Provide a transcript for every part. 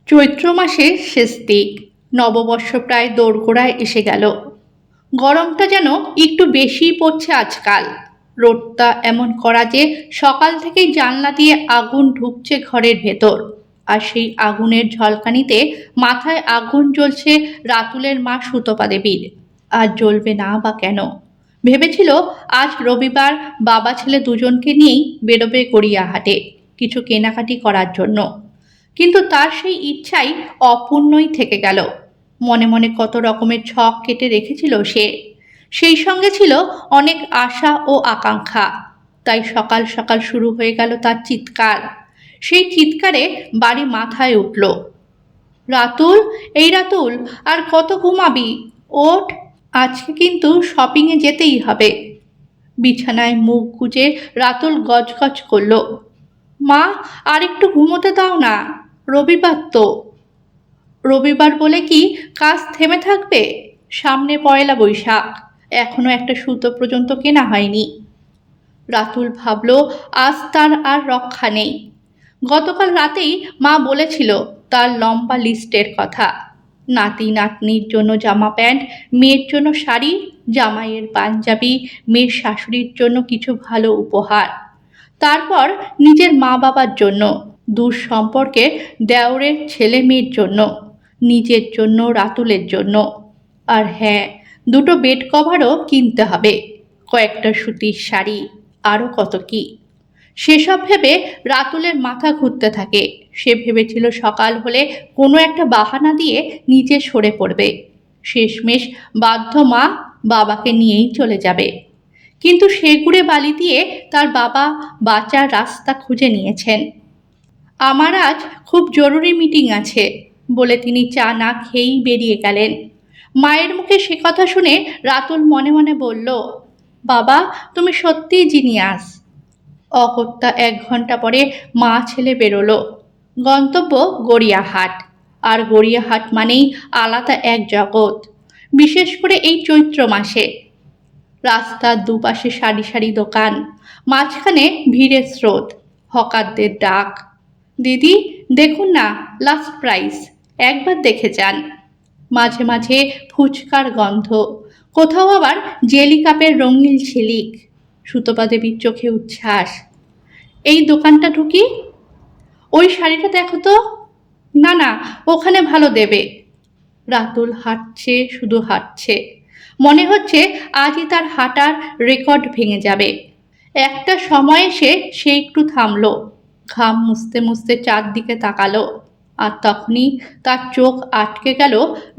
চৈত্র মাসের শেষ দিক। নববর্ষ প্রায় দোরগোড়ায় এসে গেল। গরমটা যেন একটু বেশিই পড়ছে আজকাল। রোদটা এমন কড়া যে সকাল থেকেই জানলা দিয়ে আগুন ঢুকছে ঘরের ভেতর। আর সেই আগুনের ঝলকানিতে মাথায় আগুন জ্বলছে রাতুলের মা সুতপা দেবীর। আর জ্বলবে না বা কেন? ভেবেছিল আজ রবিবার বাবা ছেলে দুজনকে নিয়েই বেরোবে গড়িয়াহাটে কিছু কেনাকাটি করার জন্য। কিন্তু তার সেই ইচ্ছাই অপূর্ণই থেকে গেল। মনে মনে কত রকমের ছক কেটে রেখেছিল সে। সেই সঙ্গে ছিল অনেক আশা ও আকাঙ্ক্ষা। তাই সকাল সকাল শুরু হয়ে গেল তার চিৎকার। সেই চিৎকারে বাড়ি মাথায় উঠল। রাতুল, এই রাতুল, আর কত ঘুমাবি? ওঠ, আজকে কিন্তু শপিংয়ে যেতেই হবে। বিছানায় মুখ গুজে রাতুল গজগজ করল। মা, আর একটু ঘুমোতে দাও না, রবিবার তো। রবিবার বলে কি কাজ থেমে থাকবে? সামনে পয়লা বৈশাখ, এখনো একটা সুতো পর্যন্ত কেনা হয়নি। রাতুল ভাবল আজ তার আর রক্ষা নেই। গতকাল রাতেই মা বলেছিল তার লম্বা লিস্টের কথা। নাতি নাতনির জন্য জামা প্যান্ট, মেয়ের জন্য শাড়ি, জামাইয়ের পাঞ্জাবি, মেয়ের শাশুড়ির জন্য কিছু ভালো উপহার, তারপর নিজের মা বাবার জন্য, দূর সম্পর্কে দেওরের ছেলে মেয়ের জন্য, নিজের জন্য, রাতুলের জন্য। আর হ্যাঁ, দুটো বেড কভারও কিনতে হবে, কয়েকটা সুতির শাড়ি, আরও কত কি। সেসব ভেবে রাতুলের মাথা ঘুরতে থাকে। সে ভেবেছিল সকাল হলে কোনো একটা বাহানা দিয়ে নিচে সরে পড়বে। শেষমেশ বাধ্য মা বাবাকে নিয়েই চলে যাবে। কিন্তু সেগুড়ে বালি দিয়ে তার বাবা বাঁচার রাস্তা খুঁজে নিয়েছেন। আমার আজ খুব জরুরি মিটিং আছে বলে তিনি চা না খেয়েই বেরিয়ে গেলেন। মায়ের মুখে সে কথা শুনে রাতুল মনে মনে বলল, বাবা, তুমি সত্যিই জিনিয়াস। অগত্যা 1 ঘন্টা পরে মা ছেলে বেরোলো। গন্তব্য গড়িয়াহাট। আর গড়িয়াহাট মানেই আলাদা এক জগৎ, বিশেষ করে এই চৈত্র মাসে। রাস্তার দুপাশে সারি সারি দোকান, মাঝখানে ভিড়ের স্রোত, হকারদের ডাক, দিদি দেখুন না, লাস্ট প্রাইস, একবার দেখে যান। মাঝে মাঝে ফুচকার গন্ধ, কোথাও আবার জেলি কাপের রঙিন ঝিলিক। সুতপা দেবীর চোখে উচ্ছ্বাস। এই দোকানটা ঢুকি, ওই শাড়িটা দেখো তো, না না, ওখানে ভালো দেবে। রাতুল হাঁটছে, শুধু হাঁটছে। মনে হচ্ছে আজই তার হাঁটার রেকর্ড ভেঙে যাবে। একটা সময় এসে সে একটু থামলো, ঘাম মুছতে মুছতে চারদিকে তাকালো। আর তখনই তার চোখ আটকে গেল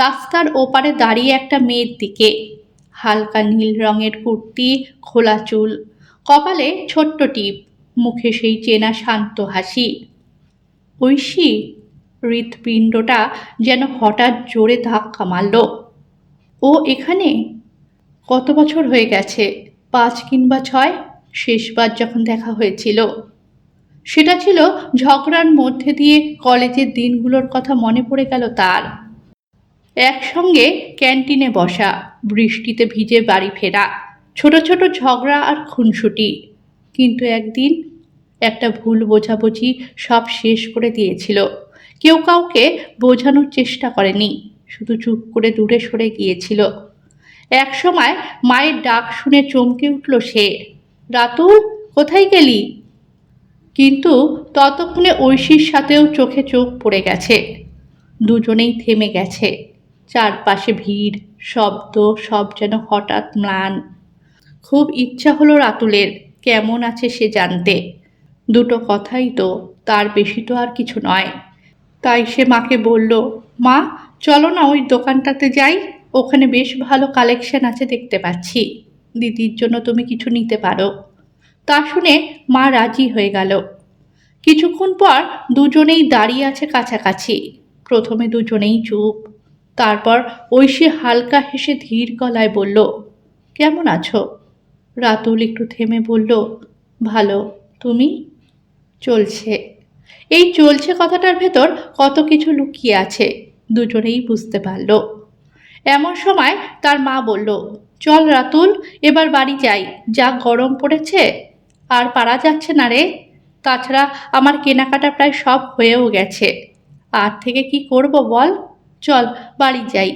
রাস্তার ওপারে দাঁড়িয়ে একটা মেয়ের দিকে। হালকা নীল রঙের কুর্তি, খোলা চুল, কপালে ছোট্ট টিপ, মুখে সেই চেনা শান্ত হাসি। ঐশী! হৃৎপিণ্ডটা যেন হঠাৎ জোরে ধাক্কা মারল। ও এখানে? কত বছর হয়ে গেছে, 5 কিংবা 6, শেষবার যখন দেখা হয়েছিল। সেটা ছিল ঝগড়ার মধ্যে দিয়ে কলেজের দিনগুলোর কথা মনে পড়ে গেল তার। একসঙ্গে ক্যান্টিনে বসা, বৃষ্টিতে ভিজে বাড়ি ফেরা, ছোট ছোট ঝগড়া আর খুনসুটি। কিন্তু একদিন একটা ভুল বোঝাবুঝি সব শেষ করে দিয়েছিল। কেউ কাউকে বোঝানোর চেষ্টা করেনি, শুধু চুপ করে দূরে সরে গিয়েছিল। এক সময় মায়ের ডাক শুনে চমকে উঠল সে, রাতুল, কোথায় গেলি? কিন্তু ততক্ষণে ঐশীর সাথেও চোখে চোখ পড়ে গেছে। দুজনেই থেমে গেছে। চারপাশে ভিড়, শব্দ, সব যেন হঠাৎ ম্লান। খুব ইচ্ছা হলো রাতুলের কেমন আছে সে জানতে। দুটো কথাই তো, তার বেশি তো আর কিছু নয়। তাই সে মাকে বলল, মা, চলো না ওই দোকানটাতে যাই, ওখানে বেশ ভালো কালেকশন আছে দেখতে পাচ্ছি, দিদির জন্য তুমি কিছু নিতে পারো। তা শুনে মা রাজি হয়ে গেল। কিছুক্ষণ পর দুজনেই দাঁড়িয়ে আছে কাছাকাছি। প্রথমে দুজনেই চুপ, তারপর ঐশী হালকা হেসে ধীর গলায় বলল, কেমন আছো? রাতুল একটু থেমে বলল, ভালো, তুমি? চলছে। এই চলছে কথাটার ভেতর কত কিছু লুকিয়ে আছে, দুজনেই বুঝতে পারল। এমন সময় তার মা বলল, চল রাতুল, এবার বাড়ি যাই, যা গরম পড়েছে, আর পারা যাচ্ছে না রে। তাছাড়া আমার কেনাকাটা প্রায় সব হয়েও গেছে। আর থেকে কি করব বল, চল বাড়ি যাই।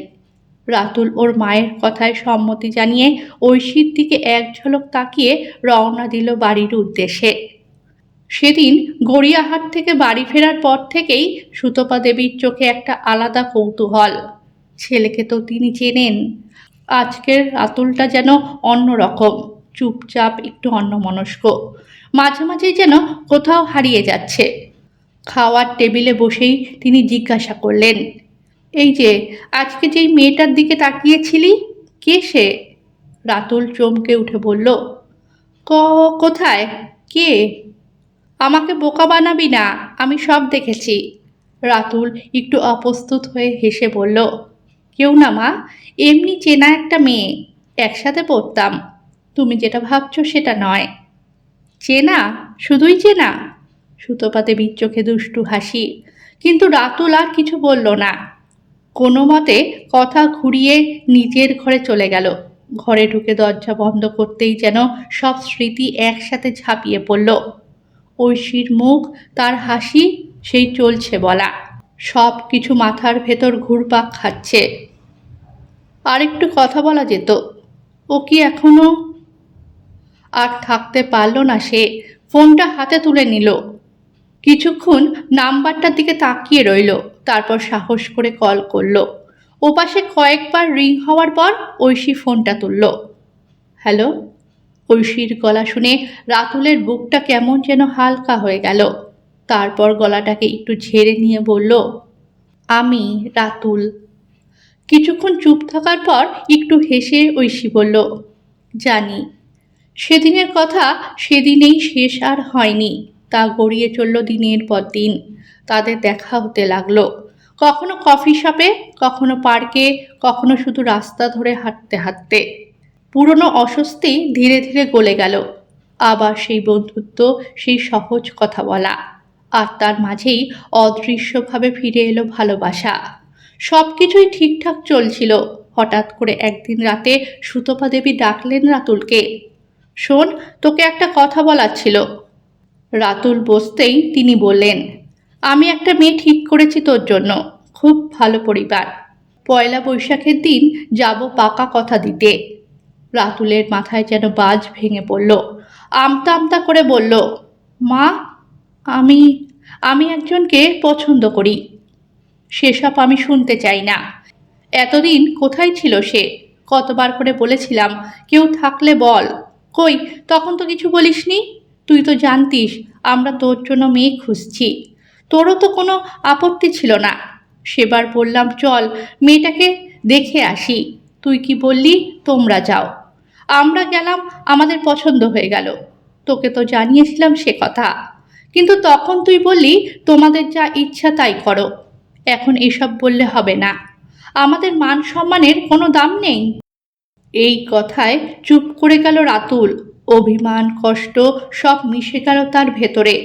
রাতুল ওর মায়ের কথায় সম্মতি জানিয়ে ঐশীর দিকে এক ঝলক তাকিয়ে রওনা দিল বাড়ির উদ্দেশ্যে। সেদিন গড়িয়াহাট থেকে বাড়ি ফেরার পর থেকেই সুতপা দেবীর চোখে একটা আলাদা কৌতূহল। ছেলেকে তো তিনি চেনেন, আজকের রাতুলটা যেন অন্যরকম, চুপচাপ, একটু অন্যমনস্ক, মাঝে মাঝেই যেন কোথাও হারিয়ে যাচ্ছে। খাওয়ার টেবিলে বসেই তিনি জিজ্ঞাসা করলেন, এই যে আজকে যেই মেয়েটার দিকে তাকিয়েছিলি, কে সে? রাতুল চমকে উঠে বলল, কোথায়? কে? আমাকে বোকা বানাবি না, আমি সব দেখেছি। রাতুল একটু অপ্রস্তুত হয়ে হেসে বলল, কেউ না মা, এমনি চেনা একটা মেয়ে, একসাথে পড়তাম। তুমি যেটা ভাবছো সেটা নয়। চেনা? শুধুই চেনা? সুতপা দেবীর চোখে দুষ্টু হাসি, কিন্তু রাতুল আর কিছু বলল না। কোনো মতে কথা ঘুরিয়ে নিজের ঘরে চলে গেল। ঘরে ঢুকে দরজা বন্ধ করতেই যেন সব স্মৃতি একসাথে ঝাঁপিয়ে পড়ল। ঐশীর মুখ, তার হাসি, সেই চলছে বলা, সব কিছু মাথার ভেতর ঘুরপাক খাচ্ছে। আর একটু কথা বলা যেত, ও কি এখনো? আর থাকতে পারল না সে, ফোনটা হাতে তুলে নিল। কিছুক্ষণ নাম্বারটার দিকে তাকিয়ে রইল, তারপর সাহস করে কল করলো। ওপাশে কয়েকবার রিং হওয়ার পর ঐশী ফোনটা তুলল। হ্যালো। ঐশীর গলা শুনে রাতুলের বুকটা কেমন যেন হালকা হয়ে গেল। তারপর গলাটাকে একটু ঝেড়ে নিয়ে বলল, আমি রাতুল। কিছুক্ষণ চুপ থাকার পর একটু হেসে ঐশী বলল, জানি। সেদিনের কথা সেদিনেই শেষ আর হয়নি, তা গড়িয়ে চলল দিনের পর দিন। তাদের দেখা হতে লাগলো, কখনো কফি শপে, কখনো পার্কে, কখনো শুধু রাস্তা ধরে হাঁটতে হাঁটতে। পুরনো অস্বস্তি ধীরে ধীরে গলে গেল। আবার সেই বন্ধুত্ব, সেই সহজ কথা বলা, আর তার মাঝেই অদৃশ্যভাবে ফিরে এলো ভালোবাসা। সব কিছুই ঠিকঠাক চলছিল। হঠাৎ করে একদিন রাতে সুতপা দেবী ডাকলেন রাতুলকে, শোন, তোকে একটা কথা বলার ছিল। রাতুল বসতেই তিনি বললেন, আমি একটা মেয়ে ঠিক করেছি তোর জন্য, খুব ভালো পরিবার। পয়লা বৈশাখের দিন যাব পাকা কথা দিতে। রাতুলের মাথায় যেন বাজ ভেঙে পড়ল। আমতা আমতা করে বলল, মা, আমি আমি একজনকে পছন্দ করি। সেসব আমি শুনতে চাই না। এতদিন কোথায় ছিল সে? কতবার করে বলেছিলাম কেউ থাকলে বল, কই, তখন তো কিছু বলিসনি। তুই তো জানতিস আমরা তোর জন্য মেয়ে খুঁজছি, তোরও তো কোনো আপত্তি ছিল না। সেবার বললাম চল মেয়েটাকে দেখে আসি, তুই কি বললি তোমরা যাও। আমরা গেলাম, আমাদের পছন্দ হয়ে গেল। তোকে তো জানিয়েছিলাম সে কথা, কিন্তু তখন তুই বললি তোমাদের যা ইচ্ছা তাই করো। এখন এসব বললে হবে না, আমাদের মান সম্মানের কোনো দাম নেই। এই কথায় চুপ করে গেল রাতুল। অভিমান, কষ্ট সব মিশে গেল তার ভেতরে।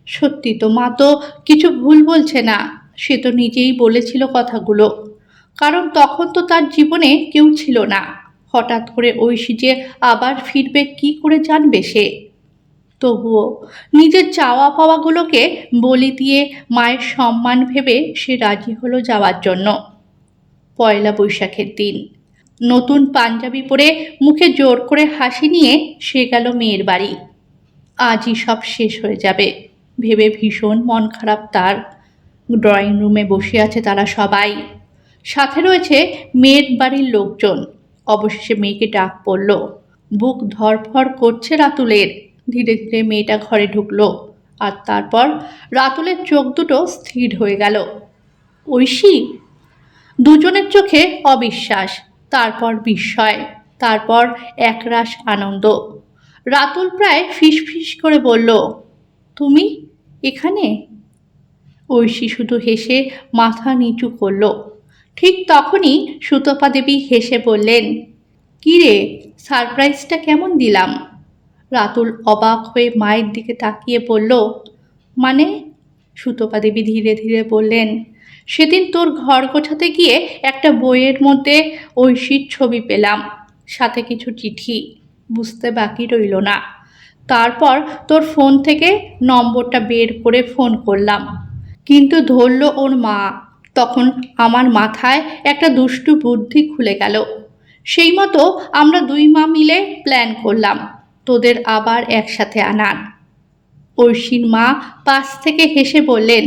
সত্যি তো, মা তো কিছু ভুল বলছে না, সে তো নিজেই বলেছিল কথাগুলো। কারণ তখন তো তার জীবনে কেউ ছিল না। হঠাৎ করে ঐশী যে আবার ফিরবে কি করে জানবে সে? তবুও নিজের চাওয়া পাওয়াগুলোকে বলি দিয়ে মায়ের সম্মান ভেবে সে রাজি হলো যাওয়ার জন্য। পয়লা বৈশাখের দিন নতুন পাঞ্জাবি পরে মুখে জোর করে হাসি নিয়ে সে গেল মেয়ের বাড়ি। আজই সব শেষ হয়ে যাবে ভেবে ভীষণ মন খারাপ তার। ড্রয়িং রুমে বসে আছে তারা সবাই, সাথে রয়েছে মেয়ের বাড়ির লোকজন। অবশেষে মেয়েকে ডাক পড়ল। বুক ধড়ফড় করছে রাতুলের। ধীরে ধীরে মেয়েটা ঘরে ঢুকলো, আর তারপর রাতুলের চোখ দুটো স্থির হয়ে গেল। ঐশী! দুজনের চোখে অবিশ্বাস, তারপর বিস্ময়, তারপর একরাশ আনন্দ। রাতুল প্রায় ফিসফিস করে বলল, তুমি এখানে? ঐশী শুধু হেসে মাথা নিচু করল। ঠিক তখনই সুতপা দেবী হেসে বললেন, কি রে, সারপ্রাইজটা কেমন দিলাম? রাতুল অবাক হয়ে মায়ের দিকে তাকিয়ে বলল, মানে? সুতপা দেবী ধীরে ধীরে বললেন, সেদিন তোর ঘর গোছাতে গিয়ে একটা বইয়ের মধ্যে ঐশীর ছবি পেলাম, সাথে কিছু চিঠি। বুঝতে বাকি রইল না। তারপর তোর ফোন থেকে নম্বরটা বের করে ফোন করলাম, কিন্তু ধরল ওর মা। তখন আমার মাথায় একটা দুষ্টু বুদ্ধি খুলে গেল। সেই মতো আমরা দুই মা মিলে প্ল্যান করলাম তোদের আবার একসাথে আনার। ঐশীর মা পাশ থেকে হেসে বললেন,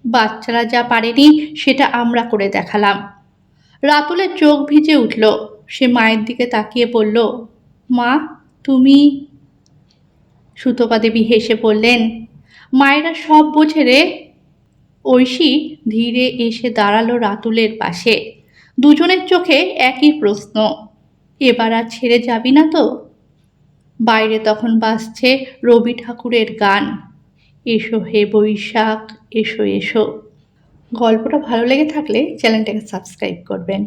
বাচ্চারা যা পারেনি সেটা আমরা করে দেখালাম। রাতুলের চোখ ভিজে উঠল। সে মায়ের দিকে তাকিয়ে বলল, মা তুমি? সুতপা দেবী হেসে বললেন, মায়েরা সব বোঝে রে। ঐশী ধীরে এসে দাঁড়ালো রাতুলের পাশে। দুজনের চোখে একই প্রশ্ন, এবার আর ছেড়ে যাবি না তো? বাইরে তখন বাজছে রবি ঠাকুরের গান, এসো হে বৈশাখ এসো এসো। গল্পটা ভালো লেগে থাকলে চ্যানেলটাকে সাবস্ক্রাইব করবেন।